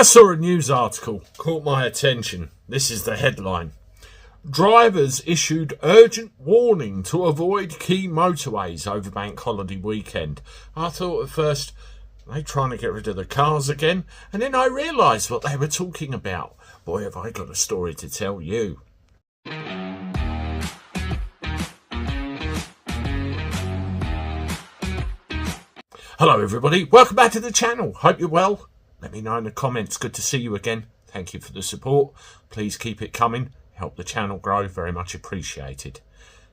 I saw a news article, caught my attention. This is the headline. Drivers issued urgent warning to avoid key motorways over bank holiday weekend. I thought at first, are they trying to get rid of the cars again? And then I realised what they were talking about. Boy, have I got a story to tell you. Hello everybody, welcome back to the channel. Hope you're well. Let me know in the comments. Good to see you again. Thank you for the support. Please keep it coming. Help the channel grow. Very much appreciated.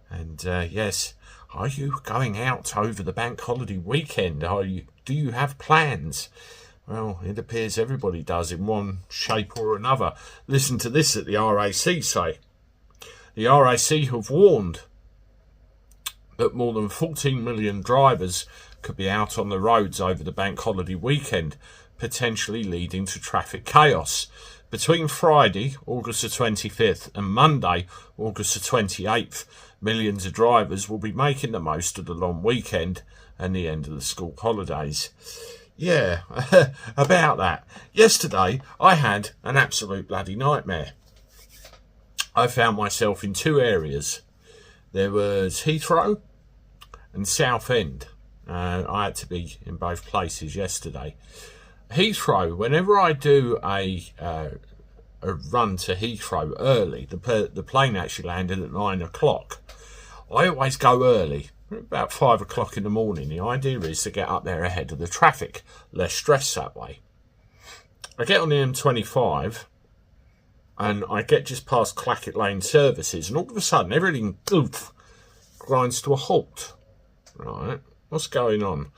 And yes, are you going out over the bank holiday weekend? Do you have plans? Well, it appears everybody does in one shape or another. Listen to this that the RAC say. The RAC have warned that more than 14 million drivers could be out on the roads over the bank holiday weekend, potentially leading to traffic chaos. Between Friday, August the 25th, and Monday, August the 28th, millions of drivers will be making the most of the long weekend and the end of the school holidays. Yeah, about that. Yesterday, I had an absolute bloody nightmare. I found myself in two areas. There was Heathrow and Southend. I had to be in both places yesterday. Heathrow, whenever I do a run to Heathrow early, the plane actually landed at 9 o'clock. I always go early, about 5 o'clock in the morning. The idea is to get up there ahead of the traffic, less stress that way. I get on the M25 and I get just past Clackett Lane Services, and all of a sudden everything grinds to a halt. Right, what's going on?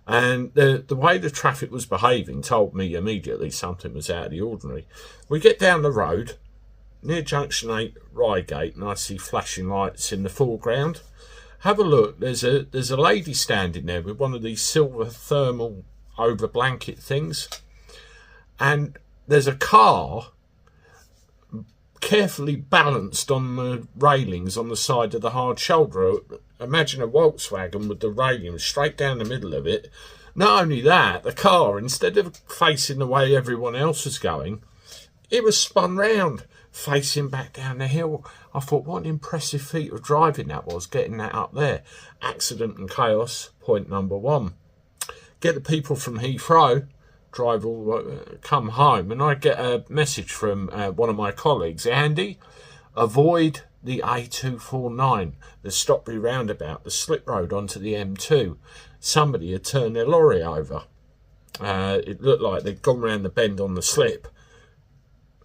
And the way the traffic was behaving told me immediately something was out of the ordinary. We get down the road, near Junction 8 Reigate, and I see flashing lights in the foreground. Have a look, there's a lady standing there with one of these silver thermal over blanket things. And there's a car carefully balanced on the railings on the side of the hard shoulder. Imagine a Volkswagen with the railing straight down the middle of it. Not only that, the car, instead of facing the way everyone else was going, it was spun round, facing back down the hill. I thought, what an impressive feat of driving that was, getting that up there. Accident and chaos, point number one. Get the people from Heathrow, drive all, come home, and I get a message from one of my colleagues, Andy, avoid the A249, the Stockley roundabout, the slip road onto the M2. Somebody had turned their lorry over. It looked like they'd gone round the bend on the slip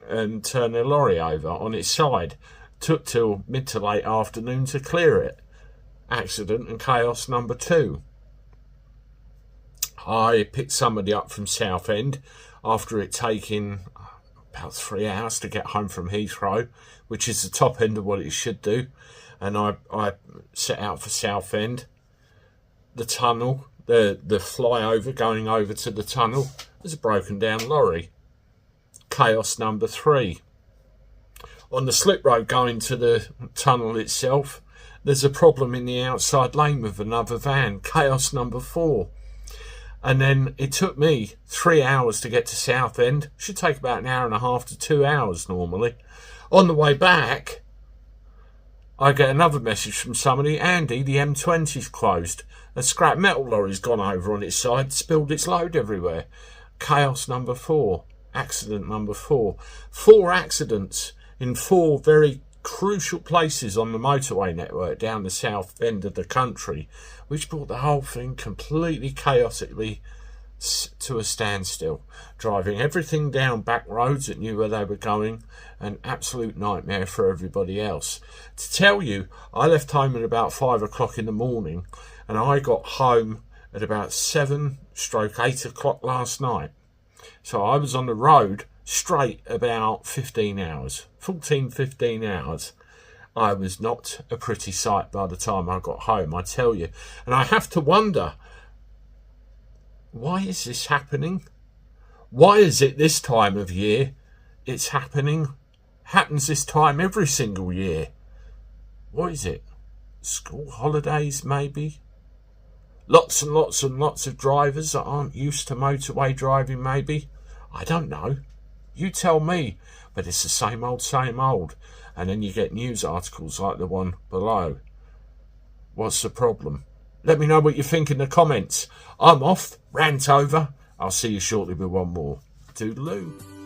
and turned their lorry over on its side. Took till mid to late afternoon to clear it. Accident and chaos number two. I picked somebody up from Southend after it taking about 3 hours to get home from Heathrow, which is the top end of what it should do. And I set out for Southend. The tunnel, the flyover going over to the tunnel, there's a broken down lorry. Chaos number three. On the slip road going to the tunnel itself, there's a problem in the outside lane with another van. Chaos number four. And then it took me 3 hours to get to Southend. Should take about an hour and a half to 2 hours normally. On the way back, I get another message from somebody. Andy, the M20's closed. A scrap metal lorry's gone over on its side, spilled its load everywhere. Chaos number four. Accident number four. 4 accidents in 4 very crucial places on the motorway network down the south end of the country, which brought the whole thing completely chaotically to a standstill. Driving everything down back roads that knew where they were going, an absolute nightmare for everybody else. To tell you, I left home at about 5 o'clock in the morning, and I got home at about 7/8 o'clock last night. So I was on the road straight about 15 hours, 15 hours. I was not a pretty sight by the time I got home, I tell you. And I have to wonder, why is this happening? Why is it this time of year it's happening? Happens this time every single year. What is it? School holidays, maybe? Lots and lots and lots of drivers that aren't used to motorway driving, maybe. I don't know. You tell me. But it's the same old, same old. And then you get news articles like the one below. What's the problem? Let me know what you think in the comments. I'm off. Rant over. I'll see you shortly with one more. Toodaloo.